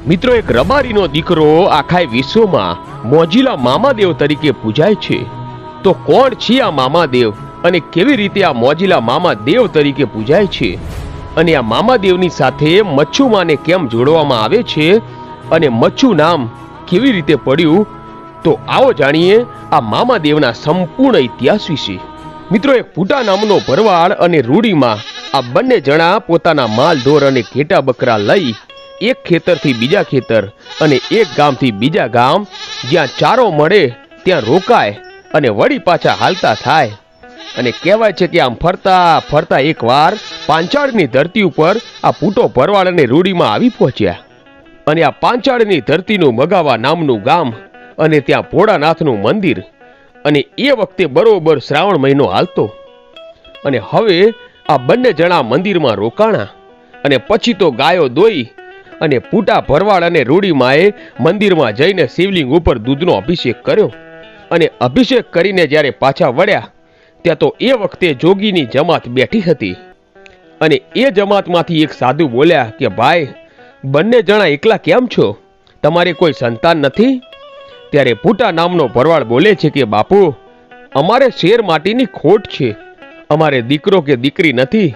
મિત્રો, એક રબારીનો દીકરો આખા વિશ્વમાં મોજીલા મામાદેવ તરીકે પૂજાય છે. તો કોણ છે આ મામાદેવ અને કેવી રીતે આ મોજીલા મામાદેવ તરીકે પૂજાય છે અને આ મામાદેવની સાથે મચ્છુમાને કેમ જોડવામાં આવે છે અને મચ્છુ નામ કેવી રીતે પડ્યું, તો આવો જાણીએ આ મામાદેવના સંપૂર્ણ ઇતિહાસ વિશે. મિત્રો, એક પૂટા નામનો ભરવાડ અને રૂડીમાં આ બંને જણા પોતાના માલ ઢોર અને ઘેટા બકરા લઈ એક ખેતરથી બીજા ખેતર અને એક ગામથી બીજા ગામ જ્યાં ચારો મળે ત્યાં રોકાય અને વળી પાછા હાલતા થાય. અને કહેવાય છે કે આમ ફરતા ફરતા એકવાર પાંચાળની ધરતી ઉપર આ પૂટો ભરવાડ અને રૂડીમાં આવી પહોંચ્યા. અને આ પાંચાળની ધરતીનું મગાવા નામનું ગામ અને ત્યાં ભોળાનાથનું મંદિર. અને એ વખતે બરોબર શ્રાવણ મહિનો હાલતો. અને હવે આ બંને જણા મંદિરમાં રોકાણા અને પછી તો ગાયો દોઈ અને પૂટા ભરવાડ અને રૂડીમાએ મંદિરમાં જઈને શિવલિંગ ઉપર દૂધનો અભિષેક કર્યો. અને અભિષેક કરીને જ્યારે પાછા વળ્યા ત્યાં તો એ વખતે જોગીની જમાત બેઠી હતી. અને એ જમાતમાંથી એક સાધુ બોલ્યા કે ભાઈ, બંને જણા એકલા કેમ છો? તમારે કોઈ સંતાન નથી? ત્યારે પૂટા નામનો ભરવાડ બોલે છે કે બાપુ, અમારે શેર માટીની ખોટ છે, અમારે દીકરો કે દીકરી નથી.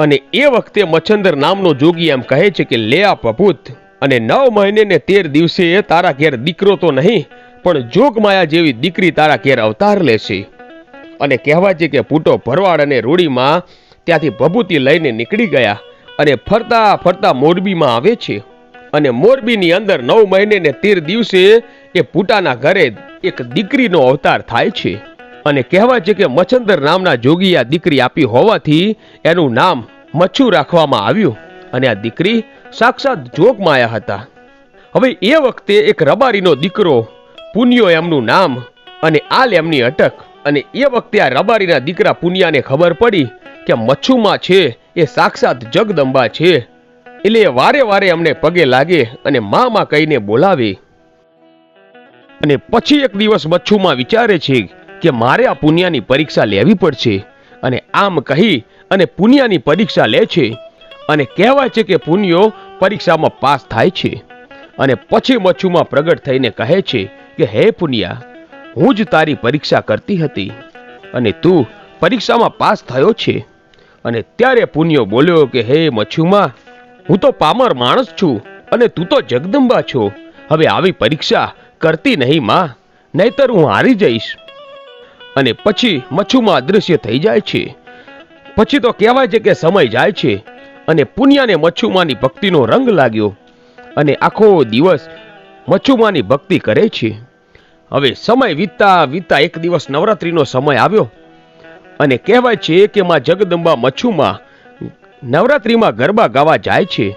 અને એ વખતે મચ્છંદર નામનો જોગી એમ કહે છે કે લે આ પપૂત, અને 9 મહિને ને 13 દિવસે તારા ઘેર દીકરો તો નહીં પણ જોગમાયા જેવી દીકરી તારા ઘેર અવતાર લેશે. અને કહેવાય છે કે પૂટો ભરવાડ અને રૂડીમાં ત્યાંથી ભભૂતિ લઈને નીકળી ગયા અને ફરતા ફરતા મોરબીમાં આવે છે. અને મોરબીની અંદર 9 મહિને ને 13 દિવસે એ પૂટાના ઘરે એક દીકરીનો અવતાર થાય છે. અને કહેવાય છે કે મચ્છંદર નામના જોગી આ દીકરી આપી હોવાથી એનું નામ મચ્છુ રાખવામાં આવ્યું. અને આ દીકરી સાક્ષાત જોગમાયા હતા. હવે એ વખતે એક રબારીનો દીકરો પુનિયો એમનું નામ અને આલ એમની અટક. અને એ વખતે આ રબારીના દીકરા પુનિયાને ખબર પડી કે મચ્છુમાં છે એ સાક્ષાત જગદંબા છે, એટલે એ વારે વારે અમને પગે લાગે અને માં કહીને બોલાવે. અને પછી એક દિવસ મચ્છુમાં વિચારે છે કે મારે આ પુનિયાની પરીક્ષા લેવી પડશે. અને આમ કહી અને પુનિયાની પરીક્ષા લે છે. અને કહેવાય છે કે પુનિયો પરીક્ષામાં પાસ થાય છે. અને પછી મચ્છુમાં પ્રગટ થઈને કહે છે કે હે પુનિયા, હું જ તારી પરીક્ષા કરતી હતી અને તું પરીક્ષામાં પાસ થયો છે. અને ત્યારે પુનિયો બોલ્યો કે હે મચ્છુમાં, હું તો પામર માણસ છું અને તું તો જગદંબા છો. હવે આવી પરીક્ષા કરતી નહીં માં, નહીતર હું હારી જઈશ. અને પછી મચ્છુમાં અદૃશ્ય થઈ જાય છે. પછી તો કહેવાય છે કે સમય જાય છે અને પુનિયાને મચ્છુમાની ભક્તિનો રંગ લાગ્યો અને આખો દિવસ મચ્છુમાની ભક્તિ કરે છે. હવે સમય વીતતા વીતતા એક દિવસ નવરાત્રીનો સમય આવ્યો. અને કહેવાય છે કે માં જગદંબા મચ્છુમાં નવરાત્રીમાં ગરબા ગાવા જાય છે.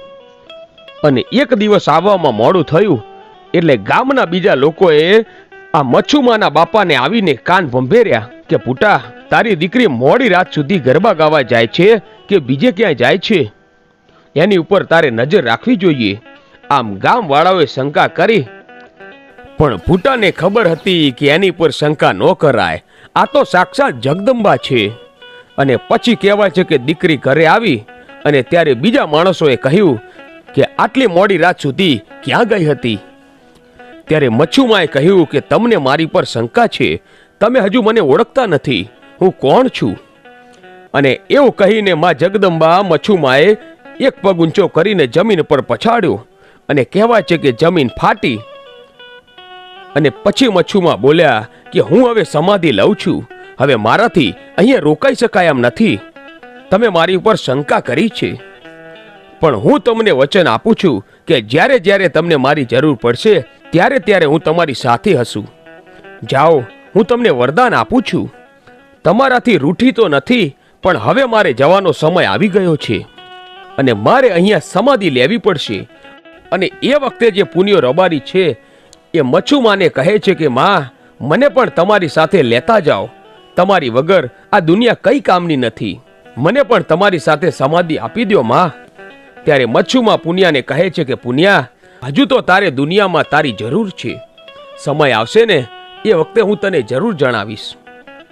અને એક દિવસ આવવામાં મોડું થયું એટલે ગામના બીજા લોકોએ આ મચ્છુમાના બાપાને આવીને કાન ભંભેર્યા કે પૂટા, તારી દીકરી મોડી રાત સુધી ગરબા ગાવા જાય છે કે બીજે ક્યાંય જાય છે, એની ઉપર તારે નજર રાખવી જોઈએ. આમ ગામવાળાઓએ શંકા કરી, પણ પૂટાને ખબર હતી કે એની પર શંકા ન કરાય, આ તો સાક્ષાત જગદંબા છે. અને પછી કહેવાય છે કે દીકરી ઘરે આવી અને ત્યારે બીજા માણસોએ કહ્યું કે આટલી મોડી રાત સુધી ક્યાં ગઈ હતી? ત્યારે મચ્છુમાએ કહ્યું કે તમને મારી પર શંકા છે, તમે હજુ મને ઓળખતા નથી, હું કોણ છું? અને એવું કહીને માં જગદંબા મચ્છુમાએ એક પગ ઊંચો કરીને જમીન પર પછાડ્યો અને કહેવાય છે કે જમીન ફાટી. અને પછી મચ્છુમા બોલ્યા કે હું હવે સમાધિ લઉં છું, હવે મારાથી અહીંયા રોકાઈ શકાય એમ નથી. તમે મારી ઉપર શંકા કરી છે, પણ હું તમને વચન આપું છું કે જ્યારે જ્યારે તમને મારી જરૂર પડશે ત્યારે ત્યારે હું તમારી સાથે હશું. જાઓ, હું તમને વરદાન આપું છું. તમારાથી રૂઠી તો નથી, પણ હવે મારે જવાનો સમય આવી ગયો છે અને મારે અહીંયા સમાધિ લેવી પડશે. અને એ વખતે જે પુનિયો રબારી છે એ મચ્છુમાને કહે છે કે માં, મને પણ તમારી સાથે લેતા જાઓ, તમારી વગર આ દુનિયા કઈ કામની નથી, મને પણ તમારી સાથે સમાધિ આપી દો માં. ત્યારે મચ્છુમા પુનિયાને કહે છે કે પુનિયા, હજુ તો તારે દુનિયામાં તારી જરૂર છે, સમય આવશે ને એ વખતે હું તને જરૂર જણાવીશ.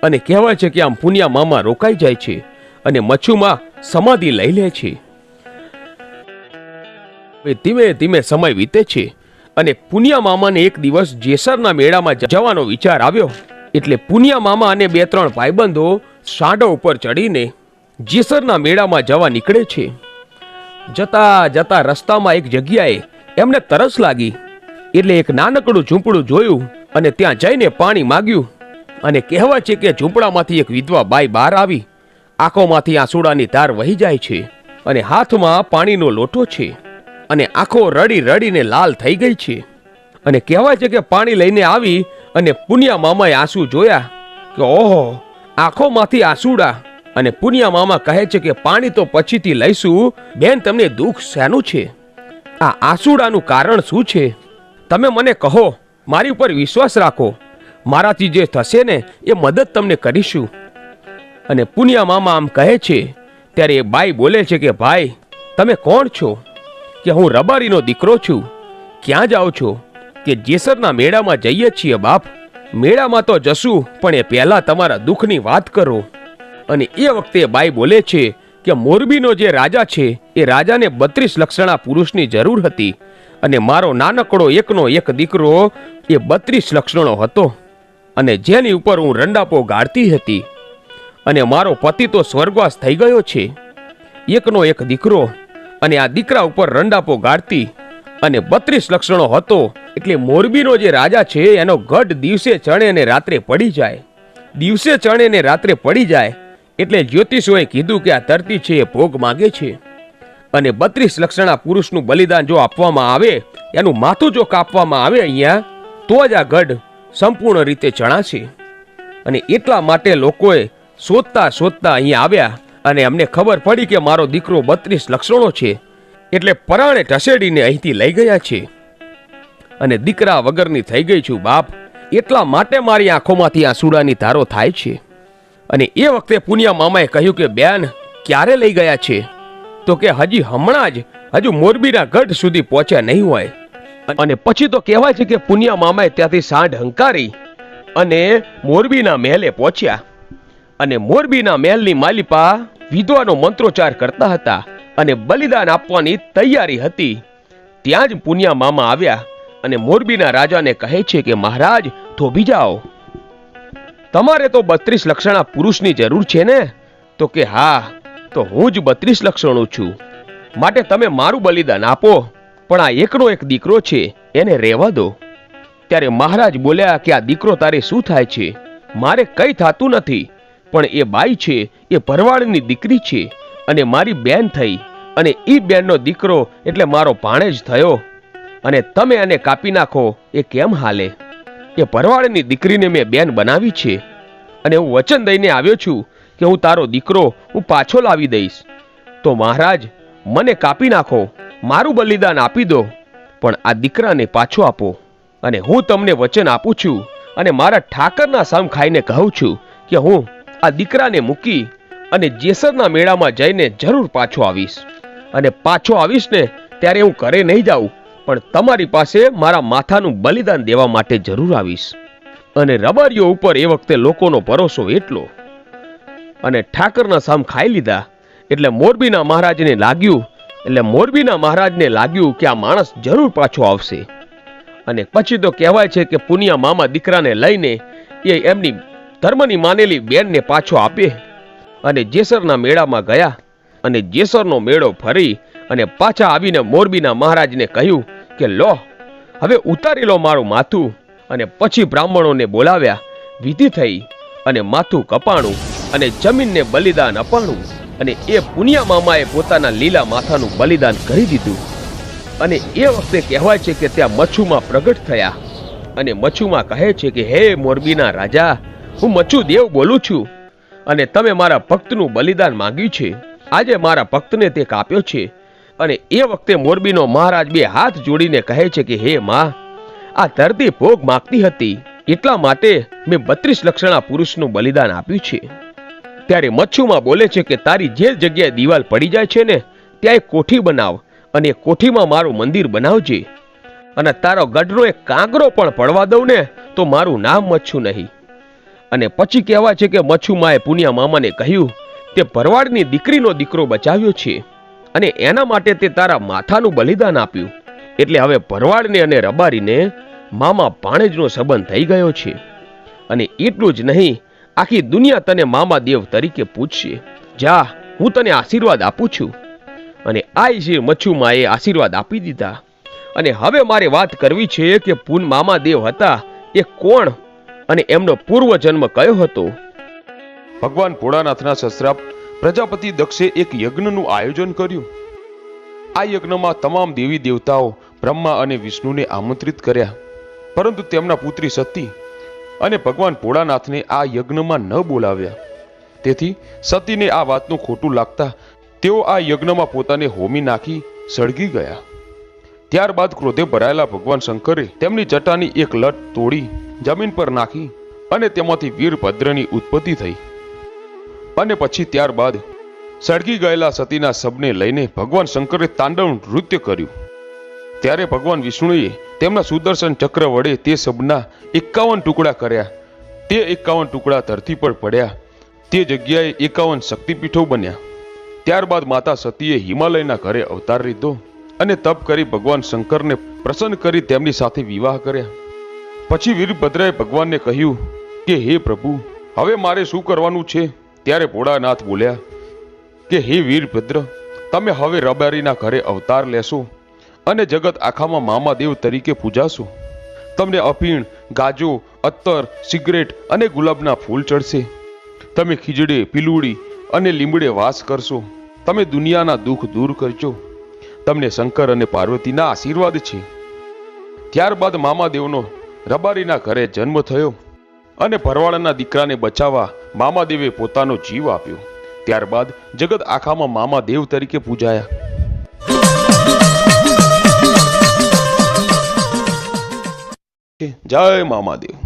અને કહેવાય છે કે આમ પુનિયા મામા રોકાઈ જાય છે અને મચ્છુમાં સમાધિ લઈ લે છે. ધીમે ધીમે સમય વીતે છે અને પુનિયા મામાને એક દિવસ જેસરના મેળામાં જવાનો વિચાર આવ્યો. એટલે પુનિયા મામા અને 2-3 ભાઈબંધો સાંડો ઉપર ચડીને જેસરના મેળામાં જવા નીકળે છે. જતા જતા રસ્તામાં એક જગ્યાએ એમને તરસ લાગી. એટલે એક નાનકડું ઝૂંપડું જોયું અને ત્યાં જઈને પાણી માંગ્યું. અને કહેવાય છે કે ઝૂંપડામાંથી એક વિધવા બાઈ બહાર આવી. આંખોમાંથી આંસુડાની ધાર વહી જાય છે અને હાથમાં પાણીનો લોટો છે અને આંખો રડી રડીને લાલ થઈ ગઈ છે. અને કહેવાય છે કે પાણી લઈને આવી અને પુનિયા મામાએ આંસુ જોયા કે ઓહો, આંખોમાંથી આંસુડા. અને પુનિયા મામા કહે છે કે પાણી તો પછીથી લઈશું, બેન તમને દુઃખ શેનું છે? આ આંસુડાનું કારણ શું છે? તમે મને કહો, મારી ઉપર વિશ્વાસ રાખો, મારાથી જે થશે ને એ મદદ તમને કરીશું. અને પુનિયા મામા આમ કહે છે ત્યારે એ બાઈ બોલે છે કે ભાઈ, તમે કોણ છો? કે હું રબારીનો દીકરો છું. ક્યાં જાઓ છો? કે જેસરના મેળામાં જઈએ છીએ બાપ. મેળામાં તો જશું, પણ એ પહેલા તમારા દુઃખની વાત કરો. અને એ વખતે બાઈ બોલે છે કે મોરબીનો જે રાજા છે એ રાજાને 32 લક્ષણા પુરુષની જરૂર હતી અને મારો નાનકડો એકનો એક દીકરો એ 32 લક્ષણો હતો અને જેની ઉપર હું રંડાપો ગાળતી હતી. અને મારો પતિ તો સ્વર્ગવાસ થઈ ગયો છે. એકનો એક દીકરો અને આ દીકરા ઉપર રંડાપો ગાળતી અને 32 લક્ષણો હતો. એટલે મોરબીનો જે રાજા છે એનો ગઢ દિવસે ચણે અને રાત્રે પડી જાય. દિવસે ચણે ને રાત્રે પડી જાય એટલે જ્યોતિષોએ કીધું કે આ ધરતી છે એ ભોગ માંગે છે અને 32 લક્ષણા પુરુષનું બલિદાન જો આપવામાં આવે, એનું માથું જો કાપવામાં આવે અહીંયા, તો જ આ ગઢ સંપૂર્ણ રીતે ચણાશે. અને એટલા માટે લોકોએ શોધતા શોધતા અહીંયા આવ્યા અને અમને ખબર પડી કે મારો દીકરો 32 લક્ષણો છે. એટલે પરાણે ઢસેડીને અહીંથી લઈ ગયા છે અને દીકરા વગરની થઈ ગઈ છું બાપ. એટલા માટે મારી આંખોમાંથી આંસુડાની ધારો થાય છે. અને એ વખતે પુનિયા મામાએ કહ્યું કે બેન, ક્યારે લઈ ગયા છે? તો કે હજી હમણાં જ, હજુ મોરબીના ગઢ સુધી પહોંચ્યા નહીં હોય. અને પછી તો કહેવાય છે કે પુનિયા મામાએ ત્યાંથી સાંઢ હંકારી અને મોરબીના મહેલે પહોંચ્યા. અને મોરબીના મહેલની માલિપા વિધવાનો મંત્રોચ્ચાર કરતા હતા અને બલિદાન આપવાની તૈયારી હતી. ત્યાં જ પુનિયા મામા આવ્યા અને મોરબીના રાજાને કહે છે કે મહારાજ, થોભી જાઓ, તમારે તો 32 લક્ષણા પુરુષની જરૂર છે ને? તો કે હા, તો હું જ 32 લક્ષણો છું, માટે તમે મારું બલિદાન આપો, પણ આ એકનો એક દીકરો છે એને રહેવા દો. ત્યારે મહારાજ બોલ્યા કે આ દીકરો તારે શું થાય છે? મારે કઈ થતું નથી, પણ એ બાઈ છે એ ભરવાડની દીકરી છે અને મારી બેન થઈ અને એ બેનનો દીકરો એટલે મારો ભાણેજ થયો. અને તમે એને કાપી નાખો એ કેમ હાલે? એ ભરવાડની દીકરીને મેં બેન બનાવી છે અને હું વચન દઈને આવ્યો છું કે હું તારો દીકરો હું પાછો લાવી દઈશ. તો મહારાજ, મને કાપી નાખો, મારું બલિદાન આપી દો, પણ આ દીકરાને પાછો આપો. અને હું તમને વચન આપું છું અને મારા ઠાકરના સામ ખાઈને કહું છું કે હું આ દીકરાને મૂકી અને જેસરના મેળામાં જઈને જરૂર પાછો આવીશ. અને પાછો આવીશ ને ત્યારે હું ઘરે નહીં જાઉં, પણ તમારી પાસે મારા માથાનું બલિદાન દેવા માટે જરૂર આવીશ. અને રબારીઓ ઉપર એ વખતે લોકોનો ભરોસો એટલો. અને ઠાકરના સામ ખાઈ લીધા એટલે મોરબીના મહારાજને લાગ્યું કે આ માણસ જરૂર પાછો આવશે. અને પછી તો કહેવાય છે કે પુનિયા મામા દીકરાને લઈને એ એમની ધર્મની માનેલી બેનને પાછો આપે અને જેસરના મેળામાં ગયા. અને જેસરનો મેળો ફરી અને પાછા આવીને મોરબીના મહારાજને કહ્યું કે લો, હવે ઉતારી લો મારું માથું. અને પછી બ્રાહ્મણોને બોલાવ્યા, વિધિ થઈ અને માથું કપાણું અને જમીનને બલિદાન અપાણું. અને એ પુનિયા મામાએ પોતાના લીલા માથાનું બલિદાન કરી દીધું. અને એ વખતે કહેવાય છે કે ત્યાં મચ્છુમાં પ્રગટ થયા અને મચ્છુમાં કહે છે કે હે મોરબીના રાજા, હું મચ્છુ દેવ બોલું છું અને તમે મારા ભક્તનું બલિદાન માંગ્યું છે. આજે મારા ભક્તને તે કાપ્યો છે. અને એ વખતે મોરબીનો મહારાજ 2 હાથ જોડીને કહે છે કે હે માં, આ ધરતી ભોગ માંગતી હતી, એટલા માટે મેં 32 લક્ષણા પુરુષનું બલિદાન આપ્યું છે. ત્યારે મચ્છુમાં બોલે છે કે તારી જે જગ્યાએ દિવાલ પડી જાય છે ને ત્યાં એક કોઠી બનાવ અને કોઠીમાં મારું મંદિર બનાવજે. અને તારો ગઢનો એક કાંગરો પણ પડવા દઉં ને તો મારું નામ મચ્છુ નહીં. અને પછી કહેવાય છે કે મચ્છુમાએ પુનિયા મામાને કહ્યું તે ભરવાડની દીકરીનો દીકરો બચાવ્યો છે અને એના માટે તે તારા માથાનું બલિદાન આપ્યું. એટલે હવે ભરવાડને અને રબારીને મામા ભાણેજનો સંબંધ થઈ ગયો છે. અને એટલું જ નહીં, આખી દુનિયા તને મામા દેવ તરીકે પૂછશે. જા, હું તને આશીર્વાદ આપું છું. અને આઈશી મચ્છુમાએ આશીર્વાદ આપી દીધા. અને હવે મારે વાત કરવી છે કે પૂન મામા દેવ હતા એ કોણ અને એમનો પૂર્વજન્મ કયો હતો. ભગવાન ભોળાનાથના સસરા પ્રજાપતિ દક્ષે એક યજ્ઞનું આયોજન કર્યું. આ યજ્ઞમાં તમામ દેવી દેવતાઓ બ્રહ્મા અને વિષ્ણુને આમંત્રિત કર્યા, પરંતુ તેમના પુત્રી સતી અને ભગવાન ભોળાનાથને આ યજ્ઞમાં ન બોલાવ્યા. તેથી સતીને આ વાતનું ખોટું લાગતા તેઓ આ યજ્ઞમાં પોતાને હોમી નાખી સળગી ગયા. ત્યારબાદ ક્રોધે ભરાયેલા ભગવાન શંકરે તેમની જટાની એક લટ તોડી જમીન પર નાખી અને તેમાંથી વીરભદ્રની ઉત્પત્તિ થઈ. અને પછી ત્યારબાદ સળગી ગયેલા સતીના શબને લઈને ભગવાન શંકરે તાંડવ નૃત્ય કર્યું. ત્યારે ભગવાન વિષ્ણુએ તેમના સુદર્શન ચક્ર વડે તે શબના 51 ટુકડા કર્યા. તે 51 ટુકડા ધરતી પર પડ્યા. તે જગ્યાએ 51 શક્તિપીઠો બન્યા. ત્યારબાદ માતા સતીએ હિમાલયના ઘરે અવતાર લીધો અને તપ કરી ભગવાન શંકરને પ્રસન્ન કરી તેમની સાથે વિવાહ કર્યા. પછી વીરભદ્રએ ભગવાનને કહ્યું કે હે પ્રભુ, હવે મારે શું કરવાનું છે? ત્યારે ભોળાનાથ બોલ્યા કે હે વીરભદ્ર, તમે હવે રબારીના ઘરે અવતાર લેશો અને જગત આખામાં મામાદેવ તરીકે પૂજાશો. તમને અફીણ, ગાજો, અત્તર, સિગરેટ અને ગુલાબના ફૂલ ચડશે. તમે ખીજડે, પીલુડી અને લીમડે વાસ કરશો. તમે દુનિયાના દુઃખ દૂર કરજો. તમને શંકર અને પાર્વતીના આશીર્વાદ છે. ત્યારબાદ મામાદેવનો રબારીના ઘરે જન્મ થયો અને ભરવાડના દીકરાને બચાવવા મામાદેવે પોતાનો જીવ આપ્યો. ત્યારબાદ જગત આખામાં મામાદેવ તરીકે પૂજાયા. જય મામાદેવ.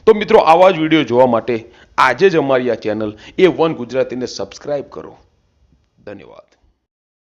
તો મિત્રો, આવા જ વિડીયો જોવા માટે આજે જ અમારી આ ચેનલ A1 ગુજરાતીને સબસ્ક્રાઇબ કરો. ધન્યવાદ.